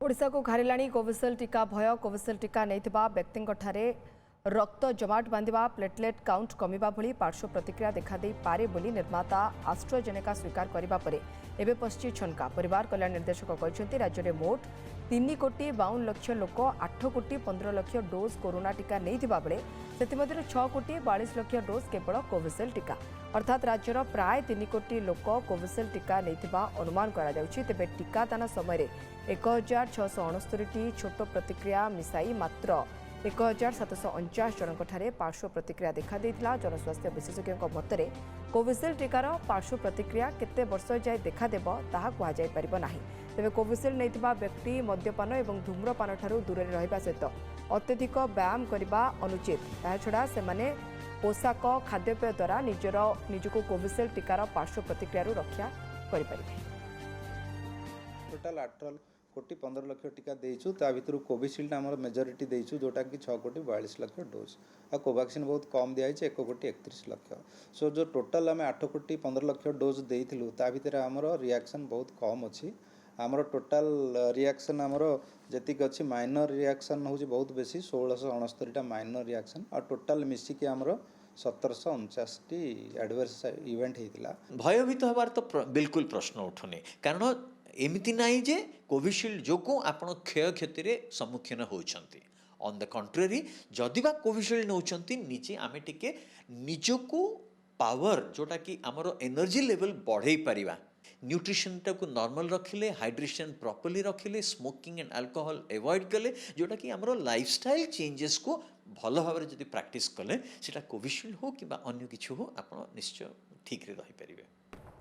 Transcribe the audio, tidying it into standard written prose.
ओडिशा को घारिलाणी कोविशिल्ड टीका भय कोविशिल्ड टीका नैथिबा व्यक्तिंठारे रक्त जमाट बांधिबा प्लेटलेट काउंट कमिबा भली पार्श्व प्रतिक्रिया देखादे पारे बोली निर्माता आस्ट्राजेनेका स्वीकार करिबा परे एबे पश्ची छनका परिवार कल्याण निर्देशक कहते राज्य में मोट 3,52,00,000 लोक 8,15,00,000 डोज कोरोना टीका नैथिबा बेले सेतिमध्यरु 6,42,00,000 डोज केवल कोविशिल्ड टीका अर्थात राज्यर प्राय 3 कोटी लोक कोविशिल्ड टीका नैथिबा अनुमान करा जाउछि। तेबे टीकादान समय 1,669 छोट प्रतिक्रिया मिसाई मात्र 1,749 जनक पार्श्व प्रतिक्रिया देखा जनस्वास्थ्य विशेषज्ञों मतरे कोविशिल्ड टीकार पार्श्व प्रतिक्रिया केते वर्ष जाए देखादेव ताहा कहुई पारिब नाही। तेबे कोविशिल्ड नैथिबा व्यक्ति मद्यपान और धूम्रपान ठारू दूर रहिबा सहित अत्यधिक व्यायाम करने अनुचित। ताछड़ा सेमाने पोशाक खाद्यपेय द्वारा निजको कोविशिल्ड टीकार पार्श्व प्रतिक्रिया रक्षा करें। टोटाल 8,15,00,000 टीका देचु ता भितर कोविशिल्ड आमर मेजोरिटी देचु जोटा कि 6,42,00,000 डोज आ कोवैक्सीन बहुत कम दिया 1,31,00,000। सो जो टोटाल आम 8,15,00,000 डोज देइथिलु ता भितर आमर रिएक्शन बहुत कम अच्छी। आमर टोटाल रिएक्शन आमर जतिक अच्छी माइनर रिएक्शन हूँ बहुत बेसी 1,669 माइनर रिएक्शन और टोटाल मिसिकी आमर 1,749 एडवर्स इवेंट होता। भयभीत हबार तो बिल्कुल प्रश्न उठुनी कारण एमती नाई जे कोविशिल्ड जो आपण क्षय क्षति सम्मुखीन होती। ऑन द कंट्रारी जदि बा कोविशिल्ड नौचंती निजे आमे टिके निजको पावर जोटा कि आमर एनर्जी लेवल बढ़े पारिबा न्यूट्रिशन टाक नॉर्मल रखिले हाइड्रेशन प्रॉपर्ली रखिले स्मोकिंग एंड अल्कोहल एवॉइड कले जोटा कि आमर लाइफस्टाइल चेंजेस को भल भाव जदि प्रैक्टिस कले सेटा कोविशिल्ड हो कि अन्य किछु हो आप निश्चय ठीक रे रही पारिबे।